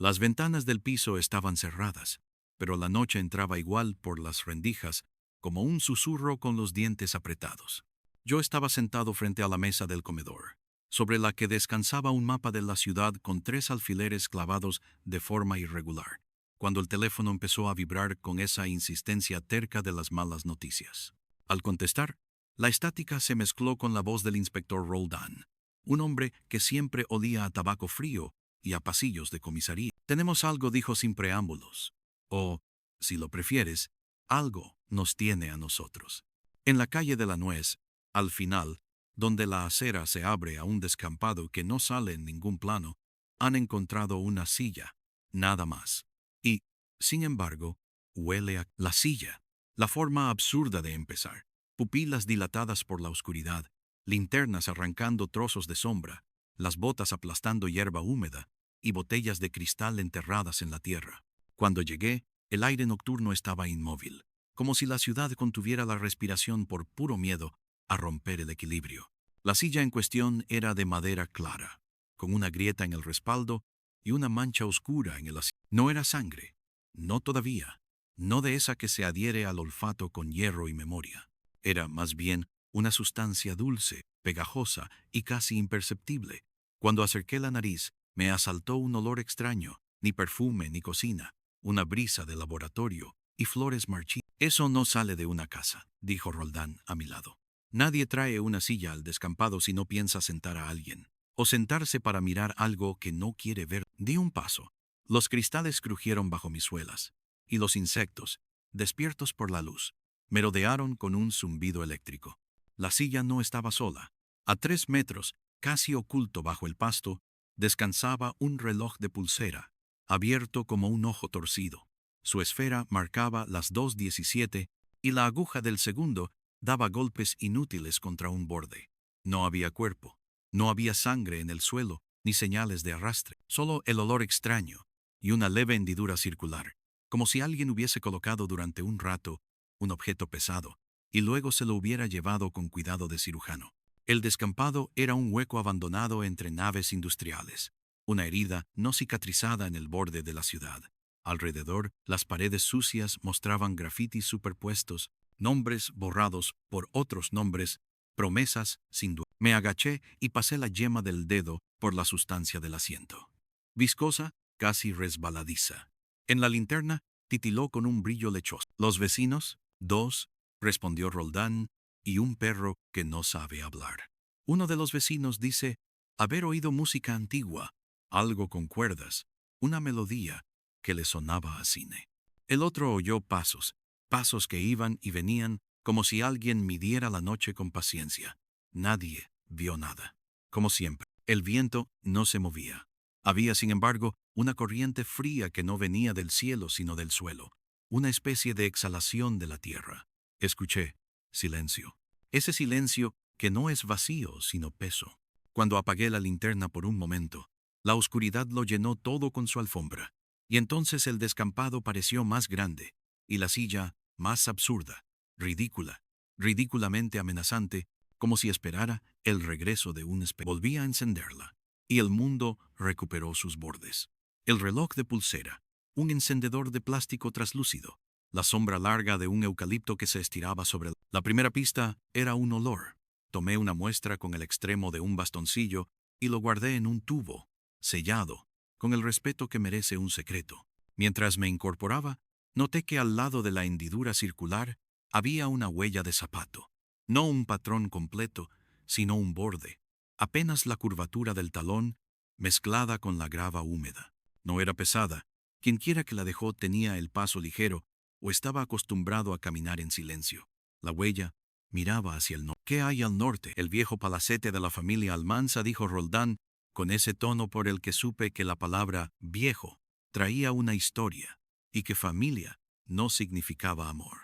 Las ventanas del piso estaban cerradas, pero la noche entraba igual por las rendijas, como un susurro con los dientes apretados. Yo estaba sentado frente a la mesa del comedor, sobre la que descansaba un mapa de la ciudad con 3 alfileres clavados de forma irregular, cuando el teléfono empezó a vibrar con esa insistencia terca de las malas noticias. Al contestar, la estática se mezcló con la voz del inspector Roldan, un hombre que siempre olía a tabaco frío y a pasillos de comisaría. Tenemos algo, dijo sin preámbulos. O, si lo prefieres, algo nos tiene a nosotros. En la calle de la Nuez, al final, donde la acera se abre a un descampado que no sale en ningún plano, han encontrado una silla, nada más. Y, sin embargo, huele a la silla. La forma absurda de empezar. Pupilas dilatadas por la oscuridad, linternas arrancando trozos de sombra, las botas aplastando hierba húmeda y botellas de cristal enterradas en la tierra. Cuando llegué, el aire nocturno estaba inmóvil, como si la ciudad contuviera la respiración por puro miedo a romper el equilibrio. La silla en cuestión era de madera clara, con una grieta en el respaldo y una mancha oscura en el asiento. No era sangre, no todavía, no de esa que se adhiere al olfato con hierro y memoria. Era, más bien, una sustancia dulce, pegajosa y casi imperceptible. Cuando acerqué la nariz, me asaltó un olor extraño, ni perfume ni cocina, una brisa de laboratorio y flores marchitas. Eso no sale de una casa, dijo Roldán a mi lado. Nadie trae una silla al descampado si no piensa sentar a alguien, o sentarse para mirar algo que no quiere ver. Di un paso. Los cristales crujieron bajo mis suelas, y los insectos, despiertos por la luz, merodearon con un zumbido eléctrico. La silla no estaba sola. A 3 metros, casi oculto bajo el pasto, descansaba un reloj de pulsera, abierto como un ojo torcido. Su esfera marcaba las 2:17 y la aguja del segundo daba golpes inútiles contra un borde. No había cuerpo, no había sangre en el suelo, ni señales de arrastre, solo el olor extraño y una leve hendidura circular, como si alguien hubiese colocado durante un rato un objeto pesado y luego se lo hubiera llevado con cuidado de cirujano. El descampado era un hueco abandonado entre naves industriales, una herida no cicatrizada en el borde de la ciudad. Alrededor, las paredes sucias mostraban grafitis superpuestos, nombres borrados por otros nombres, promesas sin duda. Me agaché y pasé la yema del dedo por la sustancia del asiento. Viscosa, casi resbaladiza. En la linterna, titiló con un brillo lechoso. ¿Los vecinos? 2, respondió Roldán, y un perro que no sabe hablar. Uno de los vecinos dice haber oído música antigua, algo con cuerdas, una melodía que le sonaba a cine. El otro oyó pasos, pasos que iban y venían como si alguien midiera la noche con paciencia. Nadie vio nada. Como siempre, el viento no se movía. Había, sin embargo, una corriente fría que no venía del cielo sino del suelo, una especie de exhalación de la tierra. Escuché silencio. Ese silencio que no es vacío sino peso. Cuando apagué la linterna por un momento, la oscuridad lo llenó todo con su alfombra, y entonces el descampado pareció más grande, y la silla más absurda, ridícula, ridículamente amenazante, como si esperara el regreso de un espectro. Volví a encenderla, y el mundo recuperó sus bordes. El reloj de pulsera, un encendedor de plástico traslúcido, la sombra larga de un eucalipto que se estiraba sobre la primera pista era un olor. Tomé una muestra con el extremo de un bastoncillo y lo guardé en un tubo, sellado, con el respeto que merece un secreto. Mientras me incorporaba, noté que al lado de la hendidura circular había una huella de zapato. No un patrón completo, sino un borde, apenas la curvatura del talón, mezclada con la grava húmeda. No era pesada. Quienquiera que la dejó tenía el paso ligero o estaba acostumbrado a caminar en silencio. La huella miraba hacia el norte. ¿Qué hay al norte? El viejo palacete de la familia Almanza, dijo Roldán, con ese tono por el que supe que la palabra viejo traía una historia y que familia no significaba amor.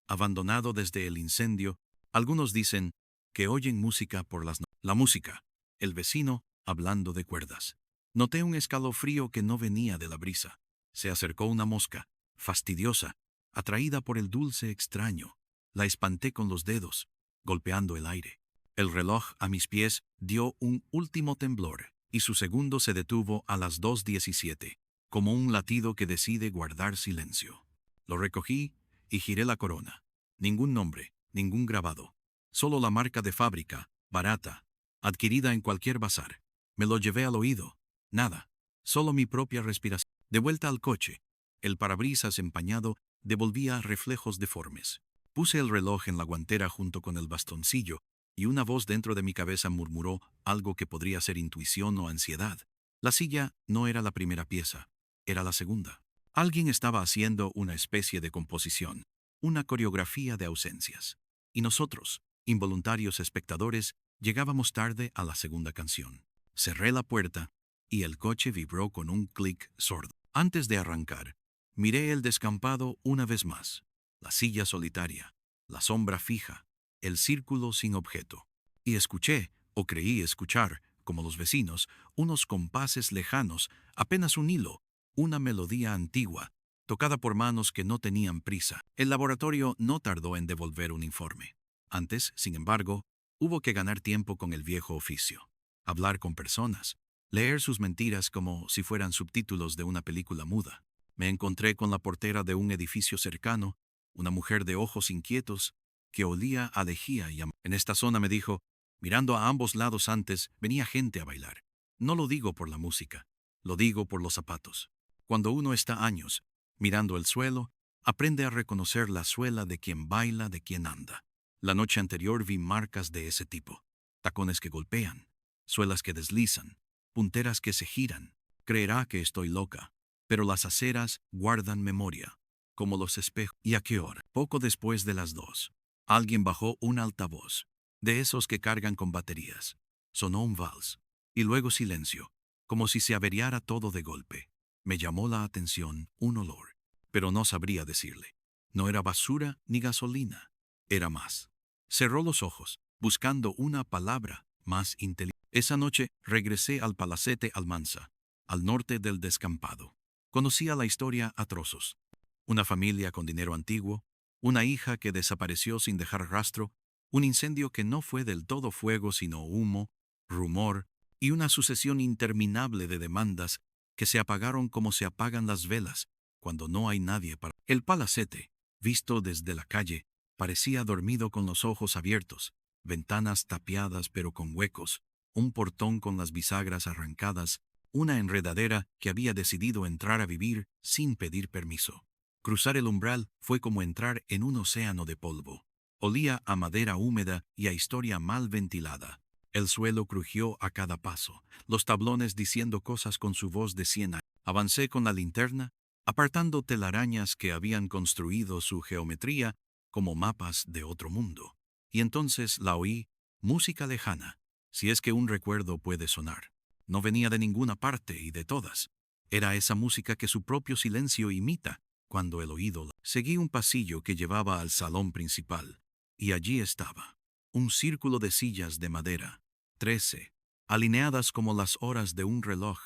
Abandonado desde el incendio, algunos dicen que oyen música por las noches. La música, el vecino hablando de cuerdas. Noté un escalofrío que no venía de la brisa. Se acercó una mosca, fastidiosa, atraída por el dulce extraño. La espanté con los dedos, golpeando el aire. El reloj a mis pies dio un último temblor, y su segundo se detuvo a las 2:17. como un latido que decide guardar silencio. Lo recogí y giré la corona. Ningún nombre, ningún grabado. Solo la marca de fábrica, barata, adquirida en cualquier bazar. Me lo llevé al oído. Nada. Solo mi propia respiración. De vuelta al coche, el parabrisas empañado devolvía reflejos deformes. Puse el reloj en la guantera junto con el bastoncillo, y una voz dentro de mi cabeza murmuró algo que podría ser intuición o ansiedad. La silla no era la primera pieza, era la segunda. Alguien estaba haciendo una especie de composición, una coreografía de ausencias. Y nosotros, involuntarios espectadores, llegábamos tarde a la segunda canción. Cerré la puerta y el coche vibró con un clic sordo. Antes de arrancar, miré el descampado una vez más. La silla solitaria, la sombra fija, el círculo sin objeto. Y escuché, o creí escuchar, como los vecinos, unos compases lejanos, apenas un hilo, una melodía antigua, tocada por manos que no tenían prisa. El laboratorio no tardó en devolver un informe. Antes, sin embargo, hubo que ganar tiempo con el viejo oficio. Hablar con personas, leer sus mentiras como si fueran subtítulos de una película muda. Me encontré con la portera de un edificio cercano, una mujer de ojos inquietos, que olía a lejía y en esta zona me dijo, mirando a ambos lados antes, venía gente a bailar. No lo digo por la música, lo digo por los zapatos. Cuando uno está años, mirando el suelo, aprende a reconocer la suela de quien baila, de quien anda. La noche anterior vi marcas de ese tipo. Tacones que golpean, suelas que deslizan, punteras que se giran. Creerá que estoy loca, pero las aceras guardan memoria, como los espejos. ¿Y a qué hora? Poco después de las 2. Alguien bajó un altavoz, de esos que cargan con baterías. Sonó un vals, y luego silencio, como si se averiara todo de golpe. Me llamó la atención un olor, pero no sabría decirle. No era basura ni gasolina, era más. Cerró los ojos, buscando una palabra más inteligente. Esa noche regresé al Palacete Almanza, al norte del descampado. Conocía la historia a trozos. Una familia con dinero antiguo, una hija que desapareció sin dejar rastro, un incendio que no fue del todo fuego sino humo, rumor y una sucesión interminable de demandas que se apagaron como se apagan las velas cuando no hay nadie para... El palacete, visto desde la calle, parecía dormido con los ojos abiertos, ventanas tapiadas pero con huecos, un portón con las bisagras arrancadas, una enredadera que había decidido entrar a vivir sin pedir permiso. Cruzar el umbral fue como entrar en un océano de polvo. Olía a madera húmeda y a historia mal ventilada. El suelo crujió a cada paso, los tablones diciendo cosas con su voz de 100 años. Avancé con la linterna, apartando telarañas que habían construido su geometría como mapas de otro mundo. Y entonces la oí, música lejana, si es que un recuerdo puede sonar. No venía de ninguna parte y de todas. Era esa música que su propio silencio imita cuando el oído... Seguí un pasillo que llevaba al salón principal, y allí estaba, un círculo de sillas de madera, 13, alineadas como las horas de un reloj,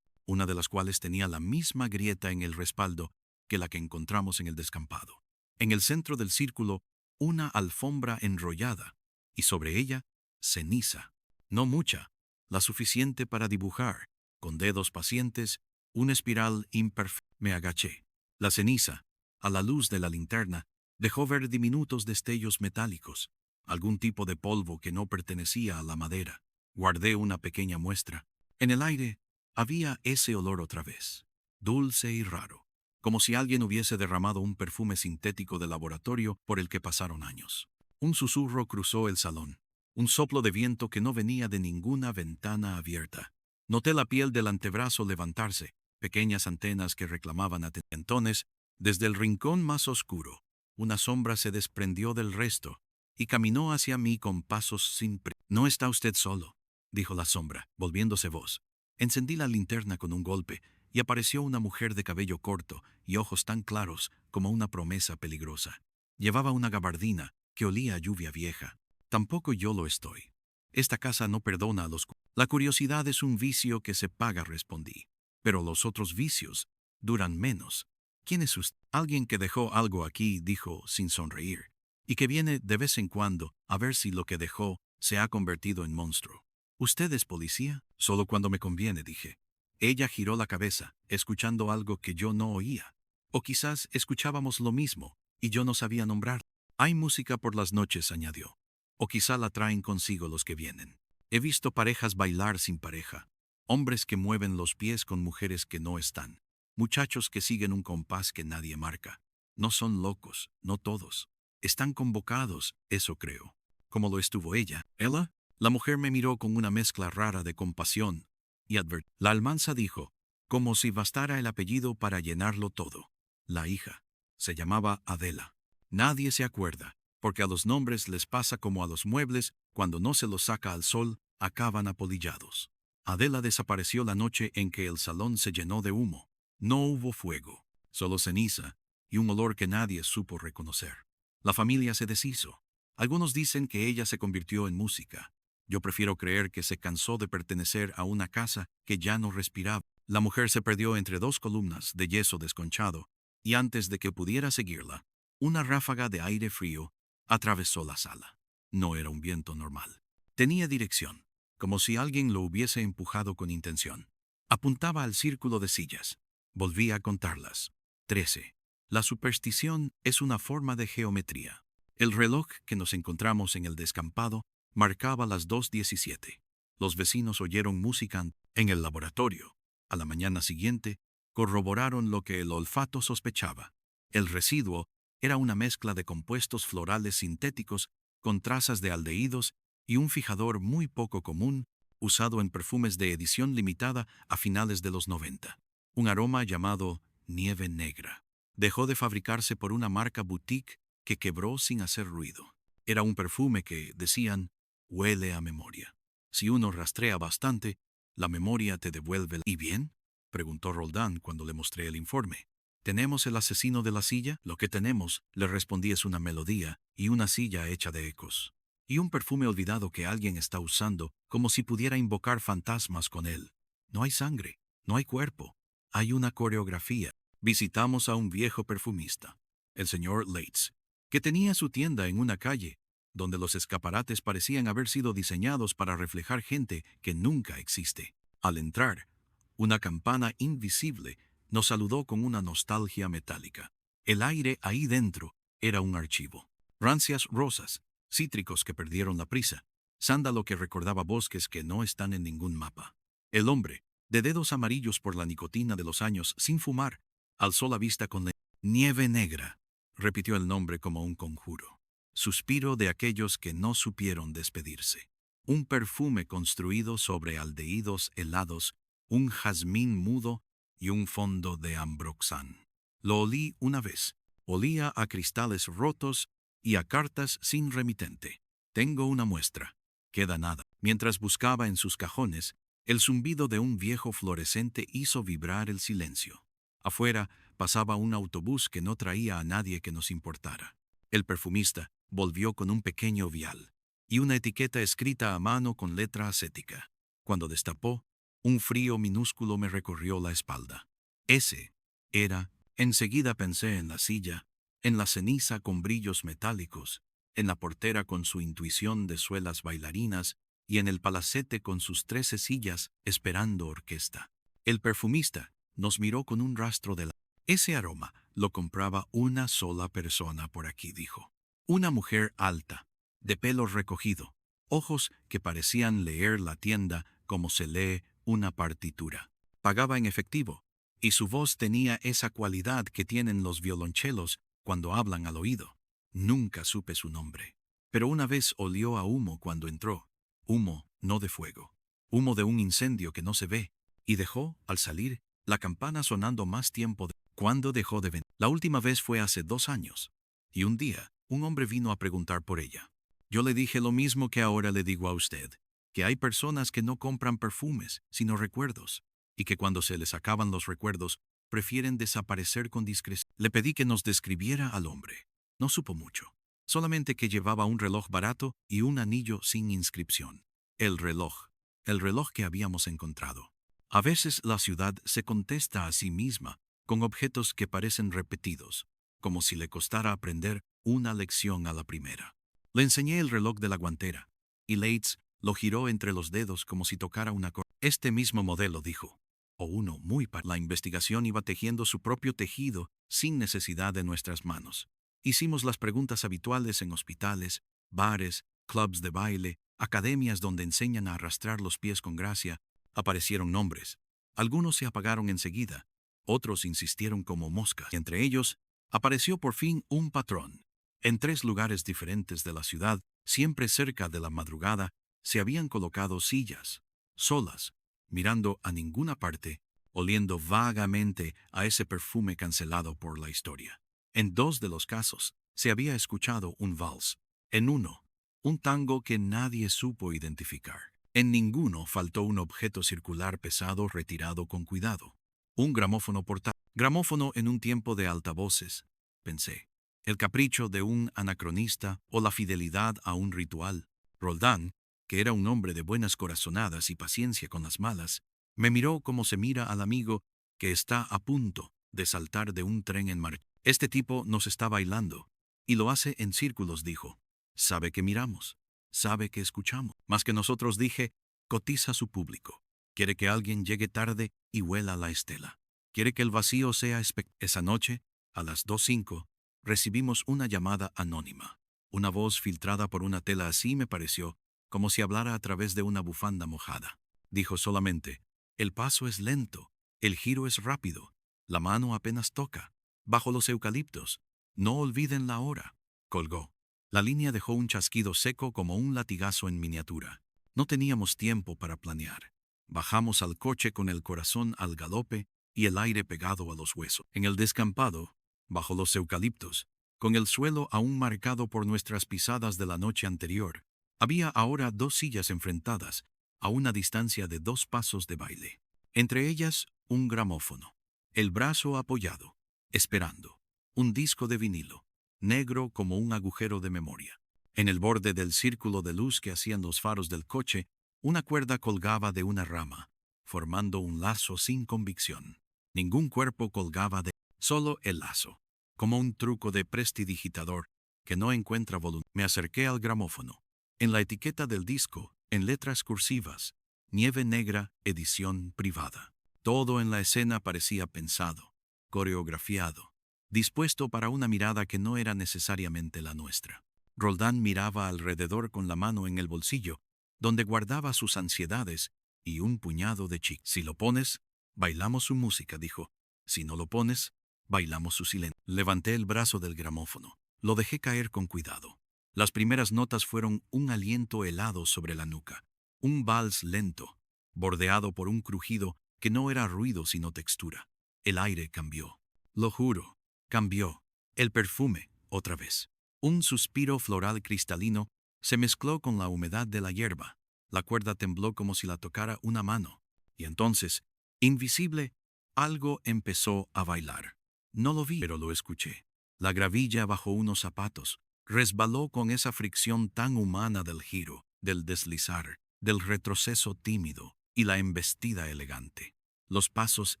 una de las cuales tenía la misma grieta en el respaldo que la que encontramos en el descampado. En el centro del círculo, una alfombra enrollada, y sobre ella, ceniza. No mucha, la suficiente para dibujar, con dedos pacientes, una espiral imperfecta. Me agaché. La ceniza, a la luz de la linterna, dejó ver diminutos destellos metálicos, algún tipo de polvo que no pertenecía a la madera. Guardé una pequeña muestra. En el aire había ese olor otra vez, dulce y raro, como si alguien hubiese derramado un perfume sintético de laboratorio por el que pasaron años. Un susurro cruzó el salón, un soplo de viento que no venía de ninguna ventana abierta. Noté la piel del antebrazo levantarse, pequeñas antenas que reclamaban atenciones. Desde el rincón más oscuro, una sombra se desprendió del resto y caminó hacia mí con pasos sin prisa. «No está usted solo», dijo la sombra, volviéndose voz. Encendí la linterna con un golpe y apareció una mujer de cabello corto y ojos tan claros como una promesa peligrosa. Llevaba una gabardina que olía a lluvia vieja. «Tampoco yo lo estoy. Esta casa no perdona a los... La curiosidad es un vicio que se paga», respondí. «Pero los otros vicios duran menos». «¿Quién es usted?» «Alguien que dejó algo aquí», dijo sin sonreír, «y que viene de vez en cuando a ver si lo que dejó se ha convertido en monstruo». «¿Usted es policía?» «Solo cuando me conviene», dije. Ella giró la cabeza, escuchando algo que yo no oía. O quizás escuchábamos lo mismo, y yo no sabía nombrar. Hay música por las noches, añadió. O quizá la traen consigo los que vienen. He visto parejas bailar sin pareja, hombres que mueven los pies con mujeres que no están, muchachos que siguen un compás que nadie marca. No son locos, no todos. Están convocados, eso creo. Como lo estuvo ella. ¿Ella? La mujer me miró con una mezcla rara de compasión y advertió. La almanza dijo, como si bastara el apellido para llenarlo todo. La hija. Se llamaba Adela. Nadie se acuerda, porque a los nombres les pasa como a los muebles, cuando no se los saca al sol, acaban apolillados. Adela desapareció la noche en que el salón se llenó de humo. No hubo fuego, solo ceniza y un olor que nadie supo reconocer. La familia se deshizo. Algunos dicen que ella se convirtió en música. Yo prefiero creer que se cansó de pertenecer a una casa que ya no respiraba. La mujer se perdió entre dos columnas de yeso desconchado, y antes de que pudiera seguirla, una ráfaga de aire frío atravesó la sala. No era un viento normal. Tenía dirección, como si alguien lo hubiese empujado con intención. Apuntaba al círculo de sillas. Volví a contarlas. 13. La superstición es una forma de geometría. El reloj que nos encontramos en el descampado marcaba las 2:17. Los vecinos oyeron música en el laboratorio. A la mañana siguiente, corroboraron lo que el olfato sospechaba. El residuo era una mezcla de compuestos florales sintéticos con trazas de aldehídos y un fijador muy poco común, usado en perfumes de edición limitada a finales de los 90. Un aroma llamado nieve negra. Dejó de fabricarse por una marca boutique que quebró sin hacer ruido. Era un perfume que, decían, huele a memoria. Si uno rastrea bastante, la memoria te devuelve. ¿Y bien?, preguntó Roldán cuando le mostré el informe. ¿Tenemos el asesino de la silla? Lo que tenemos, le respondí, es una melodía y una silla hecha de ecos. Y un perfume olvidado que alguien está usando como si pudiera invocar fantasmas con él. No hay sangre, no hay cuerpo. Hay una coreografía. Visitamos a un viejo perfumista, el señor Leitz, que tenía su tienda en una calle, donde los escaparates parecían haber sido diseñados para reflejar gente que nunca existe. Al entrar, una campana invisible nos saludó con una nostalgia metálica. El aire ahí dentro era un archivo. Rancias rosas, cítricos que perdieron la prisa, sándalo que recordaba bosques que no están en ningún mapa. El hombre, de dedos amarillos por la nicotina de los años sin fumar, alzó la vista con la nieve negra. Repitió el nombre como un conjuro. Suspiro de aquellos que no supieron despedirse. Un perfume construido sobre aldehídos helados, un jazmín mudo y un fondo de ambroxan. Lo olí una vez. Olía a cristales rotos y a cartas sin remitente. Tengo una muestra. Queda nada. Mientras buscaba en sus cajones, el zumbido de un viejo fluorescente hizo vibrar el silencio. Afuera pasaba un autobús que no traía a nadie que nos importara. El perfumista volvió con un pequeño vial y una etiqueta escrita a mano con letra acética. Cuando destapó, un frío minúsculo me recorrió la espalda. Ese era. Enseguida pensé en la silla, en la ceniza con brillos metálicos, en la portera con su intuición de suelas bailarinas y en el palacete con sus 13 sillas esperando orquesta. El perfumista nos miró con un rastro de la... Ese aroma lo compraba una sola persona por aquí, dijo. Una mujer alta, de pelo recogido, ojos que parecían leer la tienda como se lee una partitura. Pagaba en efectivo, y su voz tenía esa cualidad que tienen los violonchelos cuando hablan al oído. Nunca supe su nombre, pero una vez olió a humo cuando entró. Humo, no de fuego. Humo de un incendio que no se ve. Y dejó, al salir, la campana sonando más tiempo. ¿Cuándo dejó de venir? La última vez fue hace 2 años. Y un día, un hombre vino a preguntar por ella. Yo le dije lo mismo que ahora le digo a usted, que hay personas que no compran perfumes, sino recuerdos, y que cuando se les acaban los recuerdos, prefieren desaparecer con discreción. Le pedí que nos describiera al hombre. No supo mucho. Solamente que llevaba un reloj barato y un anillo sin inscripción. El reloj que habíamos encontrado. A veces la ciudad se contesta a sí misma con objetos que parecen repetidos, como si le costara aprender una lección a la primera. Le enseñé el reloj de la guantera, y Leitz lo giró entre los dedos como si tocara una correa. Este mismo modelo, dijo. o uno muy par. La investigación iba tejiendo su propio tejido sin necesidad de nuestras manos. Hicimos las preguntas habituales en hospitales, bares, clubs de baile, academias donde enseñan a arrastrar los pies con gracia. Aparecieron nombres. Algunos se apagaron enseguida, otros insistieron como moscas. Y entre ellos, apareció por fin un patrón. En 3 lugares diferentes de la ciudad, siempre cerca de la madrugada, se habían colocado sillas, solas, mirando a ninguna parte, oliendo vagamente a ese perfume cancelado por la historia. En 2 de los casos, se había escuchado un vals. En uno, un tango que nadie supo identificar. En ninguno faltó un objeto circular pesado retirado con cuidado. Un gramófono portátil. Gramófono en un tiempo de altavoces, pensé. El capricho de un anacronista o la fidelidad a un ritual. Roldán, que era un hombre de buenas corazonadas y paciencia con las malas, me miró como se mira al amigo que está a punto de saltar de un tren en marcha. Este tipo nos está bailando, y lo hace en círculos, dijo. Sabe que miramos, sabe que escuchamos. Más que nosotros, dije, cotiza su público. Quiere que alguien llegue tarde y huela la estela. Quiere que el vacío sea Esa noche, a las 2:05, recibimos una llamada anónima. Una voz filtrada por una tela así me pareció, como si hablara a través de una bufanda mojada. Dijo solamente, el paso es lento, el giro es rápido, la mano apenas toca, bajo los eucaliptos, no olviden la hora. Colgó. La línea dejó un chasquido seco como un latigazo en miniatura. No teníamos tiempo para planear. Bajamos al coche con el corazón al galope y el aire pegado a los huesos. En el descampado, bajo los eucaliptos, con el suelo aún marcado por nuestras pisadas de la noche anterior, había ahora 2 sillas enfrentadas, a una distancia de 2 pasos de baile. Entre ellas, un gramófono. El brazo apoyado, esperando. Un disco de vinilo, negro como un agujero de memoria. En el borde del círculo de luz que hacían los faros del coche, una cuerda colgaba de una rama, formando un lazo sin convicción. Ningún cuerpo colgaba de solo el lazo, como un truco de prestidigitador que no encuentra voluntad. Me acerqué al gramófono. En la etiqueta del disco, en letras cursivas, Nieve Negra, edición privada. Todo en la escena parecía pensado, coreografiado, dispuesto para una mirada que no era necesariamente la nuestra. Roldán miraba alrededor con la mano en el bolsillo, donde guardaba sus ansiedades y un puñado de chicos. Si lo pones, bailamos su música, dijo. Si no lo pones, bailamos su silencio. Levanté el brazo del gramófono. Lo dejé caer con cuidado. Las primeras notas fueron un aliento helado sobre la nuca. Un vals lento, bordeado por un crujido que no era ruido sino textura. El aire cambió. Lo juro, cambió. El perfume, otra vez. Un suspiro floral cristalino se mezcló con la humedad de la hierba. La cuerda tembló como si la tocara una mano. Y entonces, invisible, algo empezó a bailar. No lo vi, pero lo escuché. La gravilla bajo unos zapatos resbaló con esa fricción tan humana del giro, del deslizar, del retroceso tímido y la embestida elegante. Los pasos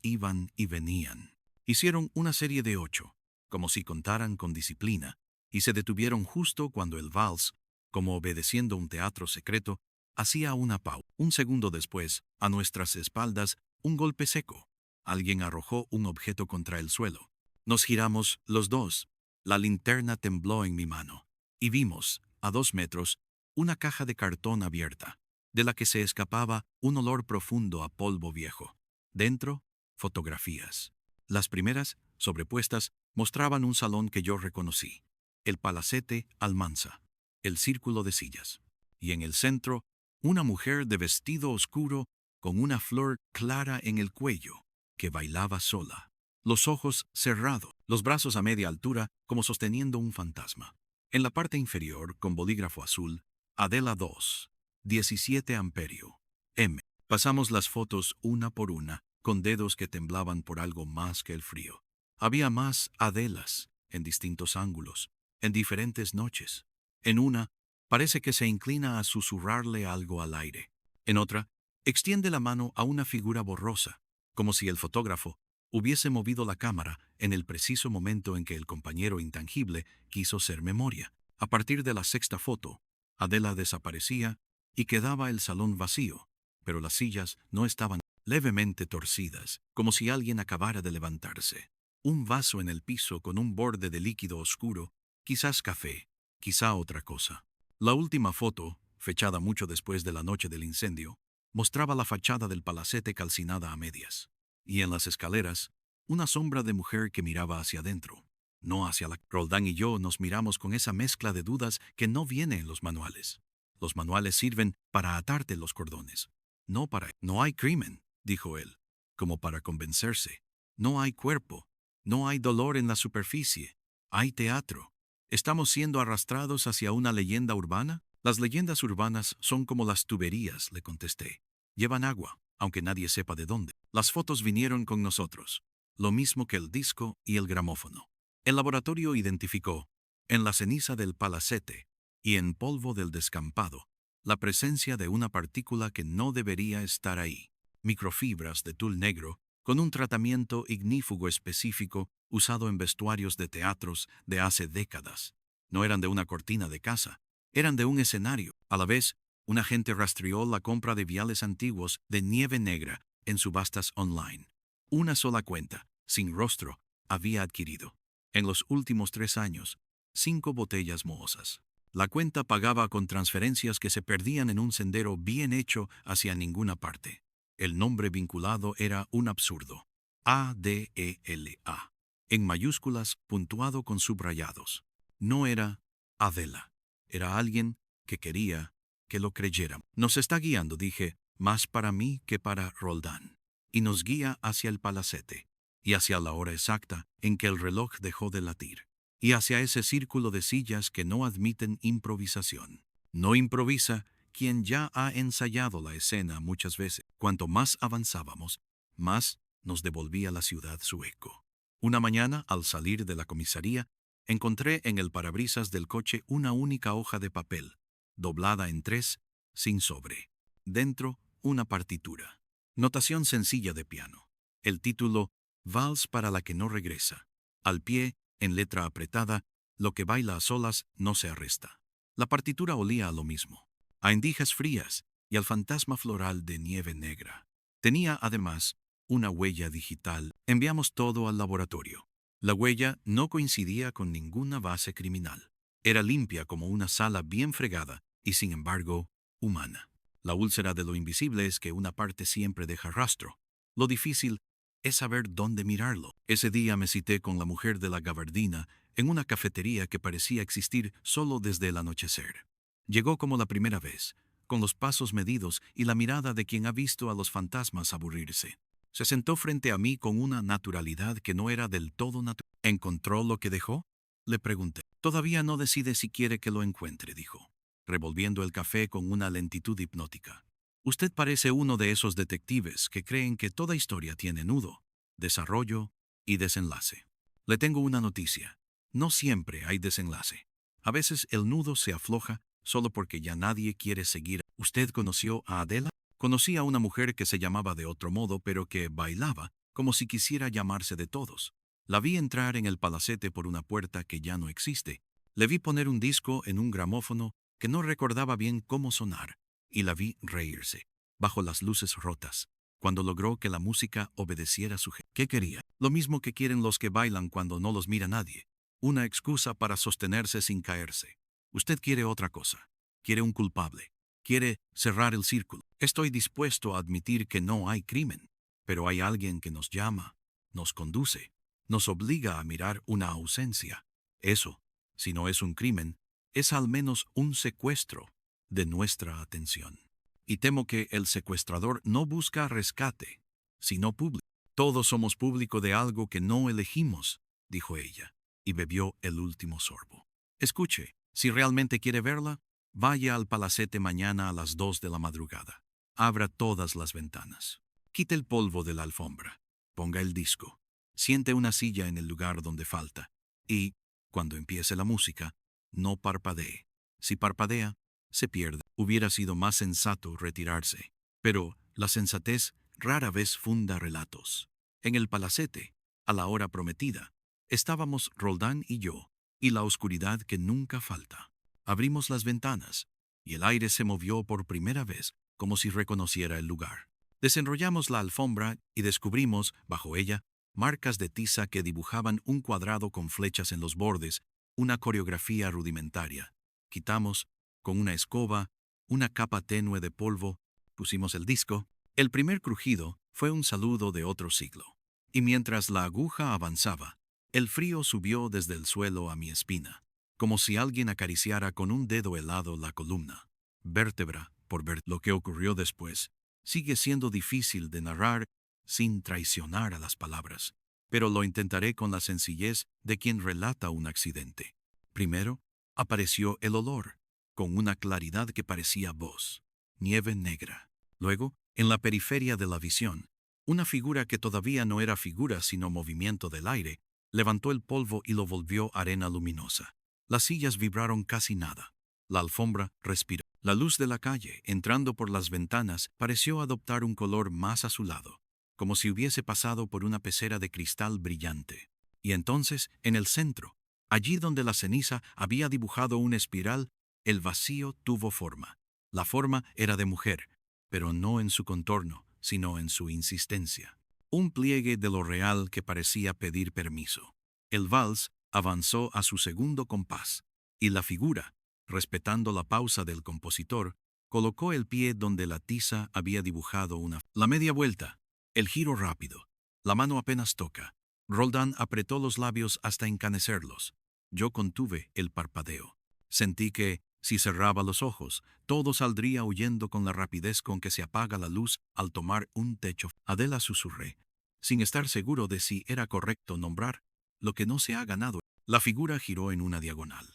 iban y venían. Hicieron una serie de 8, como si contaran con disciplina, y se detuvieron justo cuando el vals, como obedeciendo un teatro secreto, hacía una pausa. Un segundo después, a nuestras espaldas, un golpe seco. Alguien arrojó un objeto contra el suelo. Nos giramos los dos. La linterna tembló en mi mano. Y vimos, a 2 metros, una caja de cartón abierta, de la que se escapaba un olor profundo a polvo viejo. Dentro, fotografías. Las primeras, sobrepuestas, mostraban un salón que yo reconocí. El palacete Almanza, el círculo de sillas. Y en el centro, una mujer de vestido oscuro con una flor clara en el cuello, que bailaba sola. Los ojos cerrados, los brazos a media altura como sosteniendo un fantasma. En la parte inferior, con bolígrafo azul, Adela 2, 17 amperio, M. Pasamos las fotos una por una, con dedos que temblaban por algo más que el frío. Había más Adelas, en distintos ángulos, en diferentes noches. En una, parece que se inclina a susurrarle algo al aire. En otra, extiende la mano a una figura borrosa, como si el fotógrafo hubiese movido la cámara en el preciso momento en que el compañero intangible quiso ser memoria. A partir de la 6ª foto, Adela desaparecía y quedaba el salón vacío, pero las sillas no estaban. levemente torcidas, como si alguien acabara de levantarse. Un vaso en el piso con un borde de líquido oscuro, quizás café, quizá otra cosa. La última foto, fechada mucho después de la noche del incendio, mostraba la fachada del palacete calcinada a medias. Y en las escaleras, una sombra de mujer que miraba hacia adentro, no hacia la... Roldán y yo nos miramos con esa mezcla de dudas que no viene en los manuales. Los manuales sirven para atarte los cordones, no para... No hay crimen, dijo él, como para convencerse. No hay cuerpo, no hay dolor en la superficie, hay teatro. ¿Estamos siendo arrastrados hacia una leyenda urbana? Las leyendas urbanas son como las tuberías, le contesté. Llevan agua, aunque nadie sepa de dónde. Las fotos vinieron con nosotros, lo mismo que el disco y el gramófono. El laboratorio identificó, en la ceniza del palacete y en polvo del descampado, la presencia de una partícula que no debería estar ahí. Microfibras de tul negro, con un tratamiento ignífugo específico usado en vestuarios de teatros de hace décadas. No eran de una cortina de casa, eran de un escenario. A la vez, un agente rastreó la compra de viales antiguos de nieve negra en subastas online. Una sola cuenta, sin rostro, había adquirido, en los últimos 3 años, 5 botellas mohosas. La cuenta pagaba con transferencias que se perdían en un sendero bien hecho hacia ninguna parte. El nombre vinculado era un absurdo. ADELA. En mayúsculas, puntuado con subrayados. No era Adela. Era alguien que quería que lo creyera. Nos está guiando, dije, más para mí que para Roldán. Y nos guía hacia el palacete, y hacia la hora exacta en que el reloj dejó de latir, y hacia ese círculo de sillas que no admiten improvisación. No improvisa quien ya ha ensayado la escena muchas veces. Cuanto más avanzábamos, más nos devolvía la ciudad su eco. Una mañana, al salir de la comisaría, encontré en el parabrisas del coche una única hoja de papel, doblada en 3, sin sobre. Dentro, una partitura. Notación sencilla de piano. El título, Vals para la que no regresa. Al pie, en letra apretada, lo que baila a solas no se arresta. La partitura olía a lo mismo, a endijas frías y al fantasma floral de nieve negra. Tenía, además, una huella digital. Enviamos todo al laboratorio. La huella no coincidía con ninguna base criminal. Era limpia como una sala bien fregada y, sin embargo, humana. La úlcera de lo invisible es que una parte siempre deja rastro. Lo difícil es saber dónde mirarlo. Ese día me cité con la mujer de la gabardina en una cafetería que parecía existir solo desde el anochecer. Llegó como la primera vez, con los pasos medidos y la mirada de quien ha visto a los fantasmas aburrirse. Se sentó frente a mí con una naturalidad que no era del todo natural. ¿Encontró lo que dejó? Le pregunté. Todavía no decide si quiere que lo encuentre, dijo, revolviendo el café con una lentitud hipnótica. Usted parece uno de esos detectives que creen que toda historia tiene nudo, desarrollo y desenlace. Le tengo una noticia. No siempre hay desenlace. A veces el nudo se afloja solo porque ya nadie quiere seguir. ¿Usted conoció a Adela? Conocí a una mujer que se llamaba de otro modo, pero que bailaba como si quisiera llamarse de todos. La vi entrar en el palacete por una puerta que ya no existe. Le vi poner un disco en un gramófono que no recordaba bien cómo sonar, y la vi reírse, bajo las luces rotas, cuando logró que la música obedeciera su gesto. ¿Qué quería? Lo mismo que quieren los que bailan cuando no los mira nadie. Una excusa para sostenerse sin caerse. Usted quiere otra cosa. Quiere un culpable. Quiere cerrar el círculo. Estoy dispuesto a admitir que no hay crimen, pero hay alguien que nos llama, nos conduce, nos obliga a mirar una ausencia. Eso, si no es un crimen, es al menos un secuestro de nuestra atención. Y temo que el secuestrador no busca rescate, sino público. Todos somos público de algo que no elegimos, dijo ella, y bebió el último sorbo. Escuche, si realmente quiere verla, vaya al palacete mañana a las 2 de la madrugada. Abra todas las ventanas. Quite el polvo de la alfombra. Ponga el disco. Siente una silla en el lugar donde falta. Y, cuando empiece la música, no parpadee. Si parpadea, se pierde. Hubiera sido más sensato retirarse. Pero la sensatez rara vez funda relatos. En el palacete, a la hora prometida, estábamos Roldán y yo, y la oscuridad que nunca falta. Abrimos las ventanas, y el aire se movió por primera vez, como si reconociera el lugar. Desenrollamos la alfombra y descubrimos, bajo ella, marcas de tiza que dibujaban un cuadrado con flechas en los bordes, una coreografía rudimentaria. Quitamos, con una escoba, una capa tenue de polvo, pusimos el disco. El primer crujido fue un saludo de otro siglo. Y mientras la aguja avanzaba, el frío subió desde el suelo a mi espina, como si alguien acariciara con un dedo helado la columna. Vértebra por ver lo que ocurrió después. Sigue siendo difícil de narrar sin traicionar a las palabras, pero lo intentaré con la sencillez de quien relata un accidente. Primero, apareció el olor, con una claridad que parecía voz, nieve negra. Luego, en la periferia de la visión, una figura que todavía no era figura sino movimiento del aire, levantó el polvo y lo volvió arena luminosa. Las sillas vibraron casi nada. La alfombra respiró. La luz de la calle, entrando por las ventanas, pareció adoptar un color más azulado, como si hubiese pasado por una pecera de cristal brillante. Y entonces, en el centro, allí donde la ceniza había dibujado una espiral, el vacío tuvo forma. La forma era de mujer, pero no en su contorno, sino en su insistencia. Un pliegue de lo real que parecía pedir permiso. El vals avanzó a su segundo compás, y la figura, respetando la pausa del compositor, colocó el pie donde la tiza había dibujado una. La media vuelta, el giro rápido, la mano apenas toca. Roldán apretó los labios hasta encanecerlos. Yo contuve el parpadeo. Sentí que, si cerraba los ojos, todo saldría huyendo con la rapidez con que se apaga la luz al tomar un techo. Adela susurré, sin estar seguro de si era correcto nombrar lo que no se ha ganado. La figura giró en una diagonal.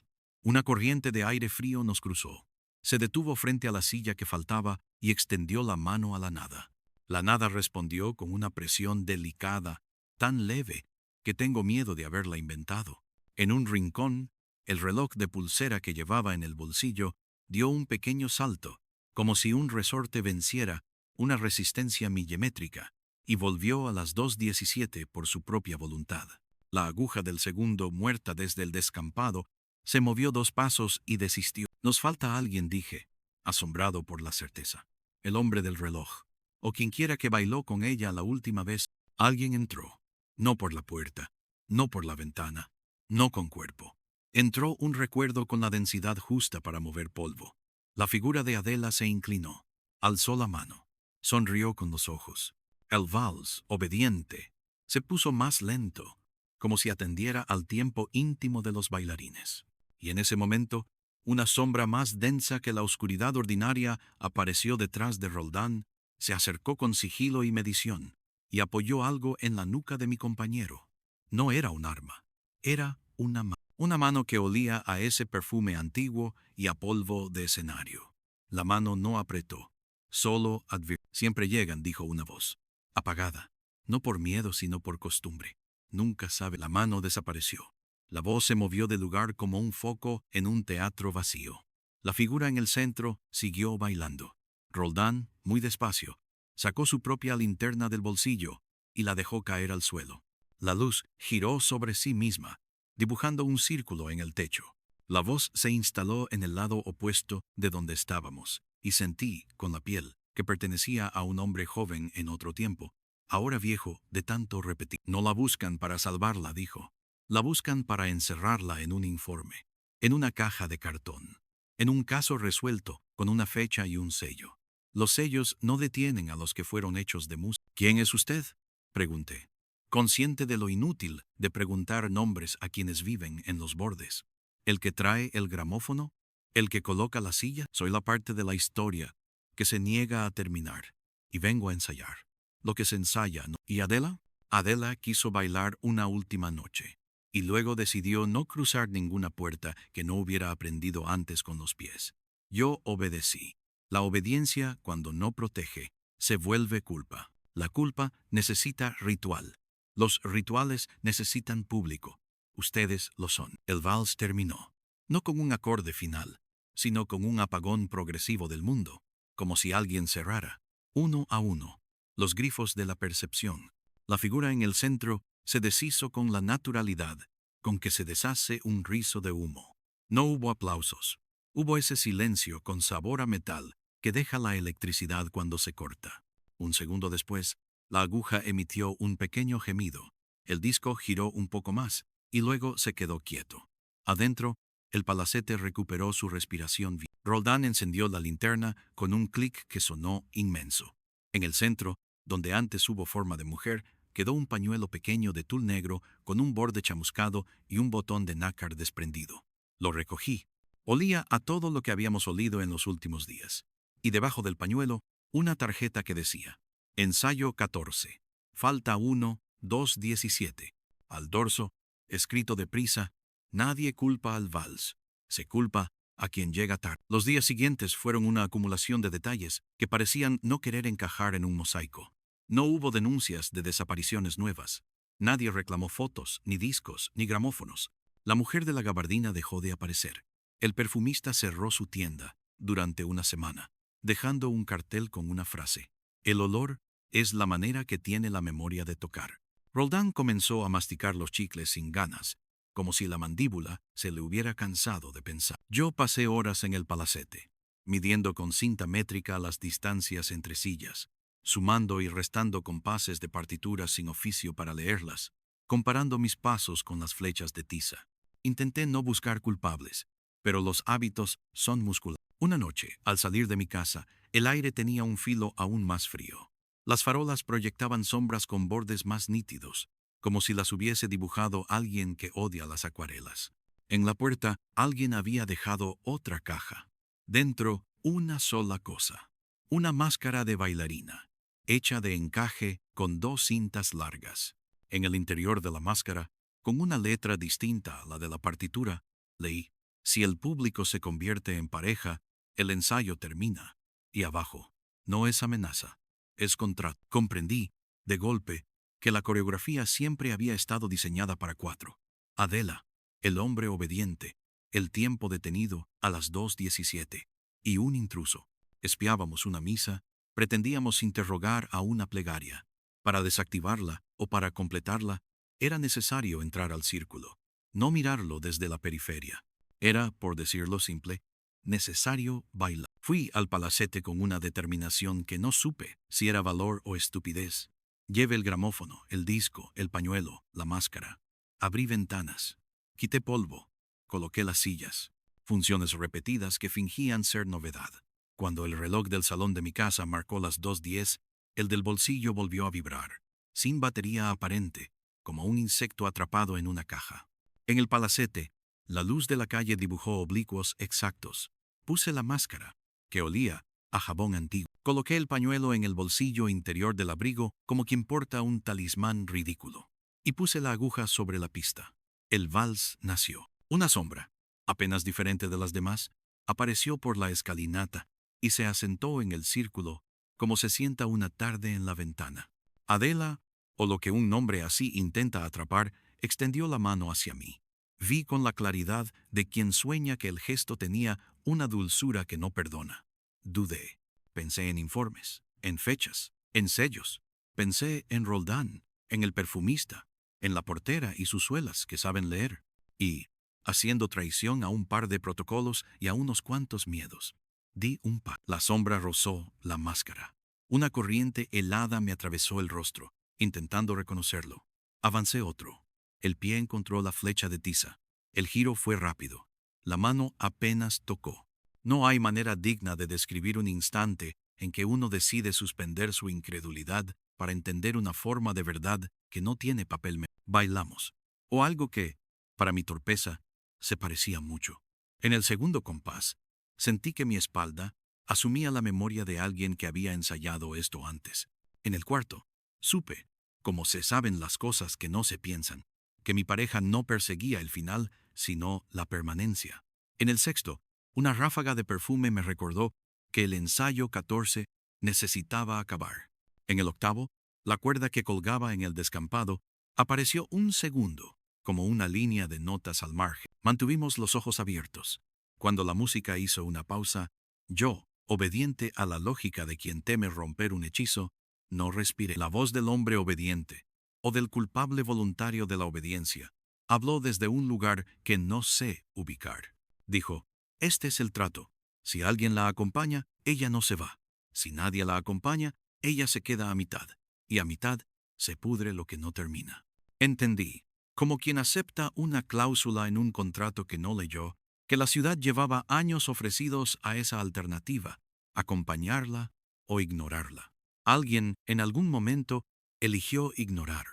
Una corriente de aire frío nos cruzó. Se detuvo frente a la silla que faltaba y extendió la mano a la nada. La nada respondió con una presión delicada, tan leve, que tengo miedo de haberla inventado. En un rincón, el reloj de pulsera que llevaba en el bolsillo dio un pequeño salto, como si un resorte venciera una resistencia milimétrica, y volvió a las 2:17 por su propia voluntad. La aguja del segundo, muerta desde el descampado, se movió 2 pasos y desistió. Nos falta alguien, dije, asombrado por la certeza. El hombre del reloj, o quienquiera que bailó con ella la última vez. Alguien entró, no por la puerta, no por la ventana, no con cuerpo. Entró un recuerdo con la densidad justa para mover polvo. La figura de Adela se inclinó, alzó la mano, sonrió con los ojos. El vals, obediente, se puso más lento, como si atendiera al tiempo íntimo de los bailarines. Y en ese momento, una sombra más densa que la oscuridad ordinaria apareció detrás de Roldán, se acercó con sigilo y medición, y apoyó algo en la nuca de mi compañero. No era un arma, era una mano que olía a ese perfume antiguo y a polvo de escenario. La mano no apretó, solo advirtió. Siempre llegan, dijo una voz, apagada, no por miedo sino por costumbre. Nunca sabe. La mano desapareció. La voz se movió de lugar como un foco en un teatro vacío. La figura en el centro siguió bailando. Roldán, muy despacio, sacó su propia linterna del bolsillo y la dejó caer al suelo. La luz giró sobre sí misma, dibujando un círculo en el techo. La voz se instaló en el lado opuesto de donde estábamos, y sentí, con la piel, que pertenecía a un hombre joven en otro tiempo, ahora viejo de tanto repetir. No la buscan para salvarla, dijo. La buscan para encerrarla en un informe, en una caja de cartón, en un caso resuelto, con una fecha y un sello. Los sellos no detienen a los que fueron hechos de música. ¿Quién es usted?, pregunté, consciente de lo inútil de preguntar nombres a quienes viven en los bordes. ¿El que trae el gramófono? ¿El que coloca la silla? Soy la parte de la historia que se niega a terminar, y vengo a ensayar lo que se ensaya, ¿no? ¿Y Adela? Adela quiso bailar una última noche, y luego decidió no cruzar ninguna puerta que no hubiera aprendido antes con los pies. Yo obedecí. La obediencia, cuando no protege, se vuelve culpa. La culpa necesita ritual. Los rituales necesitan público. Ustedes lo son. El vals terminó, no con un acorde final, sino con un apagón progresivo del mundo, como si alguien cerrara, uno a uno, los grifos de la percepción. La figura en el centro se deshizo con la naturalidad con que se deshace un rizo de humo. No hubo aplausos. Hubo ese silencio con sabor a metal que deja la electricidad cuando se corta. Un segundo después, la aguja emitió un pequeño gemido. El disco giró un poco más y luego se quedó quieto. Adentro, el palacete recuperó su respiración. Roldán encendió la linterna con un clic que sonó inmenso. En el centro, donde antes hubo forma de mujer, quedó un pañuelo pequeño de tul negro con un borde chamuscado y un botón de nácar desprendido. Lo recogí. Olía a todo lo que habíamos olido en los últimos días. Y debajo del pañuelo, una tarjeta que decía: Ensayo 14. Falta 1, 2, 17. Al dorso, escrito deprisa: Nadie culpa al vals. Se culpa a quien llega tarde. Los días siguientes fueron una acumulación de detalles que parecían no querer encajar en un mosaico. No hubo denuncias de desapariciones nuevas. Nadie reclamó fotos, ni discos, ni gramófonos. La mujer de la gabardina dejó de aparecer. El perfumista cerró su tienda durante una semana, dejando un cartel con una frase: El olor es la manera que tiene la memoria de tocar. Roldán comenzó a masticar los chicles sin ganas, como si la mandíbula se le hubiera cansado de pensar. Yo pasé horas en el palacete, midiendo con cinta métrica las distancias entre sillas, sumando y restando compases de partituras sin oficio para leerlas, comparando mis pasos con las flechas de tiza. Intenté no buscar culpables, pero los hábitos son musculares. Una noche, al salir de mi casa, el aire tenía un filo aún más frío. Las farolas proyectaban sombras con bordes más nítidos, como si las hubiese dibujado alguien que odia las acuarelas. En la puerta, alguien había dejado otra caja. Dentro, una sola cosa: una máscara de bailarina, hecha de encaje con 2 cintas largas. En el interior de la máscara, con una letra distinta a la de la partitura, leí: Si el público se convierte en pareja, el ensayo termina. Y abajo: no es amenaza, es contrato. Comprendí, de golpe, que la coreografía siempre había estado diseñada para 4. Adela, el hombre obediente, el tiempo detenido a las 2:17, y un intruso. Espiábamos una misa, pretendíamos interrogar a una plegaria. Para desactivarla o para completarla, era necesario entrar al círculo, no mirarlo desde la periferia. Era, por decirlo simple, necesario bailar. Fui al palacete con una determinación que no supe si era valor o estupidez. Llevé el gramófono, el disco, el pañuelo, la máscara. Abrí ventanas. Quité polvo. Coloqué las sillas. Funciones repetidas que fingían ser novedad. Cuando el reloj del salón de mi casa marcó las 2:10, el del bolsillo volvió a vibrar, sin batería aparente, como un insecto atrapado en una caja. En el palacete, la luz de la calle dibujó oblicuos exactos. Puse la máscara, que olía a jabón antiguo. Coloqué el pañuelo en el bolsillo interior del abrigo como quien porta un talismán ridículo. Y puse la aguja sobre la pista. El vals nació. Una sombra, apenas diferente de las demás, apareció por la escalinata y se asentó en el círculo como se sienta una tarde en la ventana. Adela, o lo que un nombre así intenta atrapar, extendió la mano hacia mí. Vi con la claridad de quien sueña que el gesto tenía una dulzura que no perdona. Dudé. Pensé en informes, en fechas, en sellos. Pensé en Roldán, en el perfumista, en la portera y sus suelas que saben leer. Y, haciendo traición a un par de protocolos y a unos cuantos miedos, di un paso. La sombra rozó la máscara. Una corriente helada me atravesó el rostro, intentando reconocerlo. Avancé otro. El pie encontró la flecha de tiza. El giro fue rápido. La mano apenas tocó. No hay manera digna de describir un instante en que uno decide suspender su incredulidad para entender una forma de verdad que no tiene papel. Bailamos. O algo que, para mi torpeza, se parecía mucho. En el segundo compás, sentí que mi espalda asumía la memoria de alguien que había ensayado esto antes. En el cuarto, supe, como se saben las cosas que no se piensan, que mi pareja no perseguía el final, sino la permanencia. En el sexto, una ráfaga de perfume me recordó que el ensayo 14 necesitaba acabar. En el octavo, la cuerda que colgaba en el descampado apareció un segundo, como una línea de notas al margen. Mantuvimos los ojos abiertos. Cuando la música hizo una pausa, yo, obediente a la lógica de quien teme romper un hechizo, no respiré. La voz del hombre obediente, o del culpable voluntario de la obediencia, habló desde un lugar que no sé ubicar. Dijo: este es el trato. Si alguien la acompaña, ella no se va. Si nadie la acompaña, ella se queda a mitad, y a mitad se pudre lo que no termina. Entendí, como quien acepta una cláusula en un contrato que no leyó, que la ciudad llevaba años ofrecidos a esa alternativa, acompañarla o ignorarla. Alguien, en algún momento, eligió ignorar.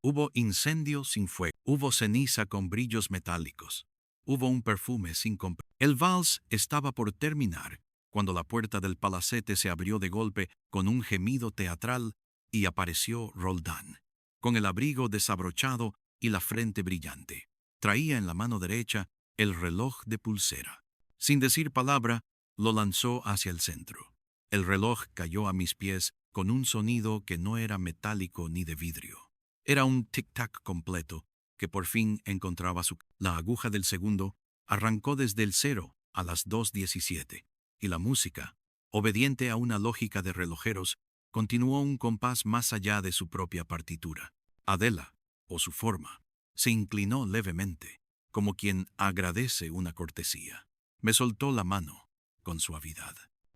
Hubo incendio sin fuego, hubo ceniza con brillos metálicos, hubo un perfume sin comprar. El vals estaba por terminar, cuando la puerta del palacete se abrió de golpe con un gemido teatral y apareció Roldán, con el abrigo desabrochado y la frente brillante. Traía en la mano derecha el reloj de pulsera. Sin decir palabra, lo lanzó hacia el centro. El reloj cayó a mis pies con un sonido que no era metálico ni de vidrio. Era un tic-tac completo que por fin encontraba su... La aguja del segundo arrancó desde el 0 a las 2:17, y la música, obediente a una lógica de relojeros, continuó un compás más allá de su propia partitura. Adela, o su forma, se inclinó levemente, como quien agradece una cortesía. Me soltó la mano, con suavidad,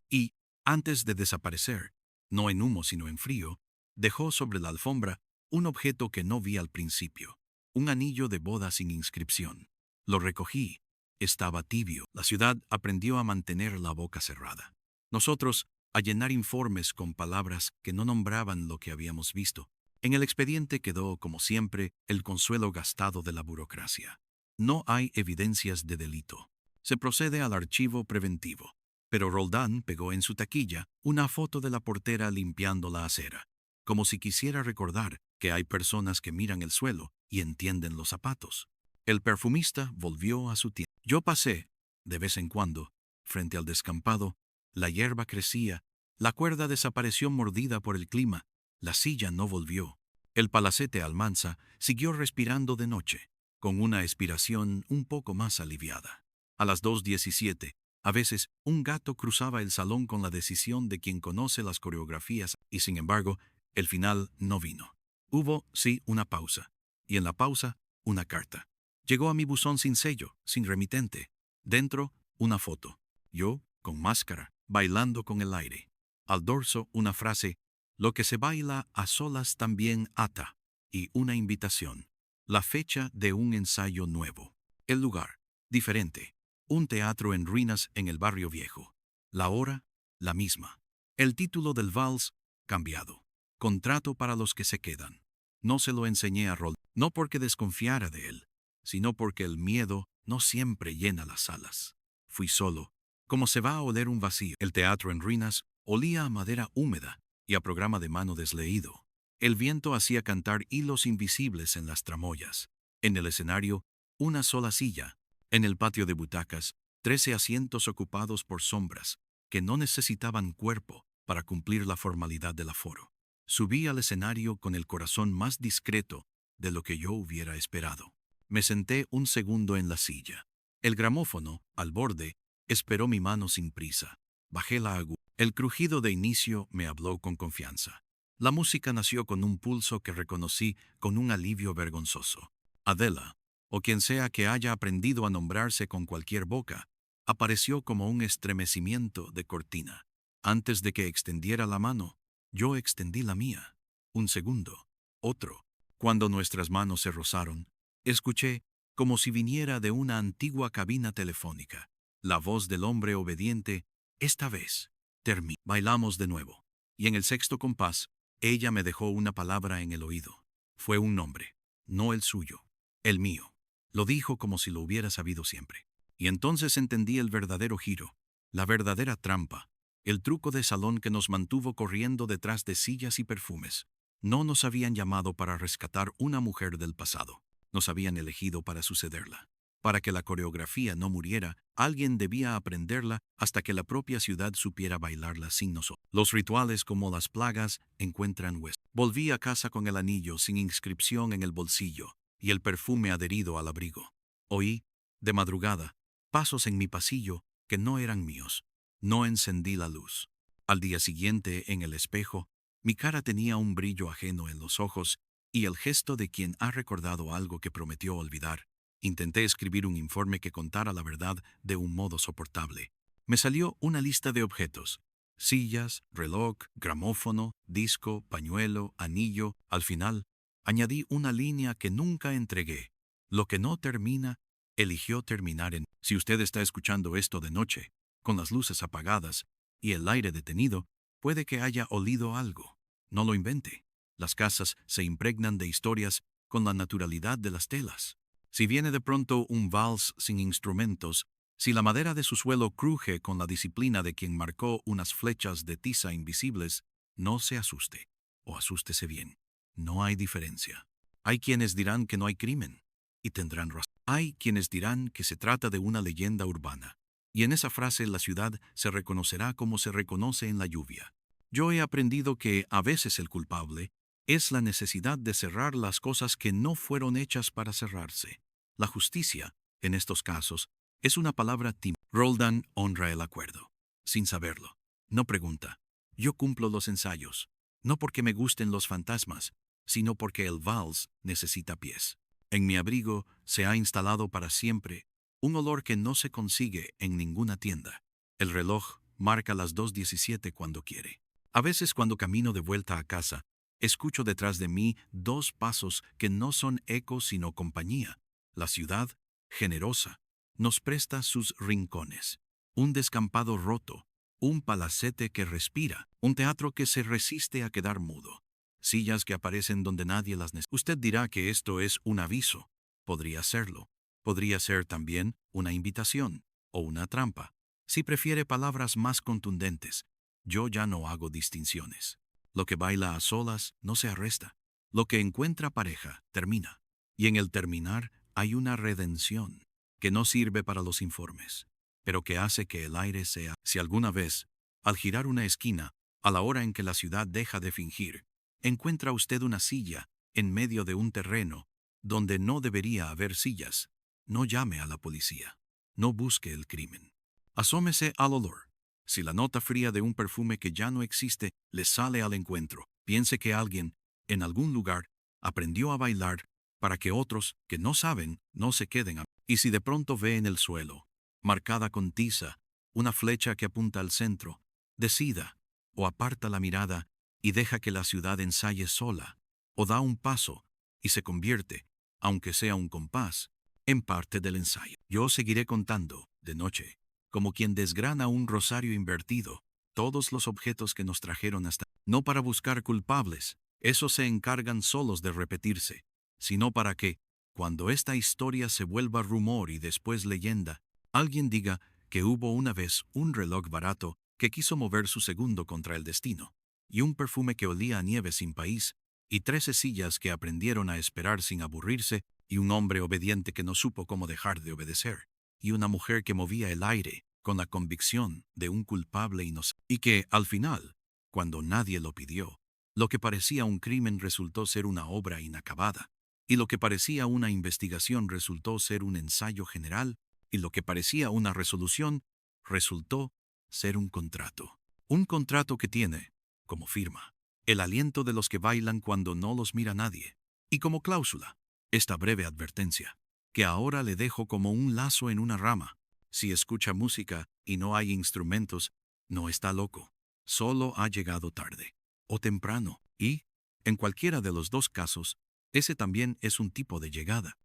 y, antes de desaparecer, no en humo sino en frío, dejó sobre la alfombra un objeto que no vi al principio, un anillo de boda sin inscripción. Lo recogí. Estaba tibio. La ciudad aprendió a mantener la boca cerrada. Nosotros, a llenar informes con palabras que no nombraban lo que habíamos visto. En el expediente quedó, como siempre, el consuelo gastado de la burocracia. No hay evidencias de delito. Se procede al archivo preventivo. Pero Roldán pegó en su taquilla una foto de la portera limpiando la acera, como si quisiera recordar que hay personas que miran el suelo y entienden los zapatos. El perfumista volvió a su tienda. Yo pasé, de vez en cuando, frente al descampado. La hierba crecía, la cuerda desapareció mordida por el clima, la silla no volvió. El palacete Almanza siguió respirando de noche, con una expiración un poco más aliviada. A las 2:17, a veces, un gato cruzaba el salón con la decisión de quien conoce las coreografías, y sin embargo, el final no vino. Hubo, sí, una pausa, y en la pausa, una carta. Llegó a mi buzón sin sello, sin remitente. Dentro, una foto. Yo, con máscara, bailando con el aire. Al dorso, una frase: lo que se baila a solas también ata. Y una invitación. La fecha de un ensayo nuevo. El lugar, diferente. Un teatro en ruinas en el barrio viejo. La hora, la misma. El título del vals, cambiado. Contrato para los que se quedan. No se lo enseñé a Rol, no porque desconfiara de él, sino porque el miedo no siempre llena las salas. Fui solo, como se va a oler un vacío. El teatro en ruinas olía a madera húmeda y a programa de mano desleído. El viento hacía cantar hilos invisibles en las tramoyas. En el escenario, una sola silla. En el patio de butacas, 13 asientos ocupados por sombras, que no necesitaban cuerpo para cumplir la formalidad del aforo. Subí al escenario con el corazón más discreto de lo que yo hubiera esperado. Me senté un segundo en la silla. El gramófono, al borde, esperó mi mano sin prisa. Bajé la aguja. El crujido de inicio me habló con confianza. La música nació con un pulso que reconocí con un alivio vergonzoso. Adela, o quien sea que haya aprendido a nombrarse con cualquier boca, apareció como un estremecimiento de cortina. Antes de que extendiera la mano, yo extendí la mía. Un segundo, otro. Cuando nuestras manos se rozaron, escuché, como si viniera de una antigua cabina telefónica, la voz del hombre obediente: esta vez, terminé. Bailamos de nuevo, y en el sexto compás, ella me dejó una palabra en el oído. Fue un nombre, no el suyo, el mío. Lo dijo como si lo hubiera sabido siempre. Y entonces entendí el verdadero giro, la verdadera trampa, el truco de salón que nos mantuvo corriendo detrás de sillas y perfumes. No nos habían llamado para rescatar una mujer del pasado, nos habían elegido para sucederla. Para que la coreografía no muriera, alguien debía aprenderla hasta que la propia ciudad supiera bailarla sin nosotros. Los rituales, como las plagas, encuentran hueso. Volví a casa con el anillo sin inscripción en el bolsillo y el perfume adherido al abrigo. Oí, de madrugada, pasos en mi pasillo que no eran míos. No encendí la luz. Al día siguiente, en el espejo, mi cara tenía un brillo ajeno en los ojos y el gesto de quien ha recordado algo que prometió olvidar. Intenté escribir un informe que contara la verdad de un modo soportable. Me salió una lista de objetos: sillas, reloj, gramófono, disco, pañuelo, anillo. Al final, añadí una línea que nunca entregué. Lo que no termina, eligió terminar en... Si usted está escuchando esto de noche, con las luces apagadas y el aire detenido, puede que haya olido algo. No lo invente. Las casas se impregnan de historias con la naturalidad de las telas. Si viene de pronto un vals sin instrumentos, si la madera de su suelo cruje con la disciplina de quien marcó unas flechas de tiza invisibles, no se asuste, o asústese bien. No hay diferencia. Hay quienes dirán que no hay crimen, y tendrán razón. Hay quienes dirán que se trata de una leyenda urbana, y en esa frase la ciudad se reconocerá como se reconoce en la lluvia. Yo he aprendido que a veces el culpable es la necesidad de cerrar las cosas que no fueron hechas para cerrarse. La justicia, en estos casos, es una palabra tímida. Roldan honra el acuerdo, sin saberlo. No pregunta. Yo cumplo los ensayos, no porque me gusten los fantasmas, sino porque el vals necesita pies. En mi abrigo se ha instalado para siempre un olor que no se consigue en ninguna tienda. El reloj marca las 2:17 cuando quiere. A veces cuando camino de vuelta a casa, escucho detrás de mí dos pasos que no son eco sino compañía. La ciudad, generosa, nos presta sus rincones. Un descampado roto, un palacete que respira, un teatro que se resiste a quedar mudo. Sillas que aparecen donde nadie las necesita. Usted dirá que esto es un aviso. Podría serlo. Podría ser también una invitación o una trampa. Si prefiere palabras más contundentes, yo ya no hago distinciones. Lo que baila a solas no se arresta. Lo que encuentra pareja termina. Y en el terminar hay una redención que no sirve para los informes, pero que hace que el aire sea. Si alguna vez, al girar una esquina, a la hora en que la ciudad deja de fingir, encuentra usted una silla en medio de un terreno donde no debería haber sillas, no llame a la policía. No busque el crimen. Asómese al olor. Si la nota fría de un perfume que ya no existe le sale al encuentro, piense que alguien, en algún lugar, aprendió a bailar para que otros, que no saben, no se queden a... Y si de pronto ve en el suelo, marcada con tiza, una flecha que apunta al centro, decida, o aparta la mirada y deja que la ciudad ensaye sola, o da un paso y se convierte, aunque sea un compás, en parte del ensayo. Yo seguiré contando, de noche, como quien desgrana un rosario invertido, todos los objetos que nos trajeron hasta... No para buscar culpables, esos se encargan solos de repetirse, sino para que, cuando esta historia se vuelva rumor y después leyenda, alguien diga que hubo una vez un reloj barato que quiso mover su segundo contra el destino, y un perfume que olía a nieve sin país, y 13 sillas que aprendieron a esperar sin aburrirse, y un hombre obediente que no supo cómo dejar de obedecer, y una mujer que movía el aire con la convicción de un culpable inocente, y que, al final, cuando nadie lo pidió, lo que parecía un crimen resultó ser una obra inacabada, y lo que parecía una investigación resultó ser un ensayo general, y lo que parecía una resolución resultó ser un contrato. Un contrato que tiene, como firma, el aliento de los que bailan cuando no los mira nadie, y como cláusula, esta breve advertencia, que ahora le dejo como un lazo en una rama. Si escucha música y no hay instrumentos, no está loco, solo ha llegado tarde, o temprano, y, en cualquiera de los dos casos, ese también es un tipo de llegada.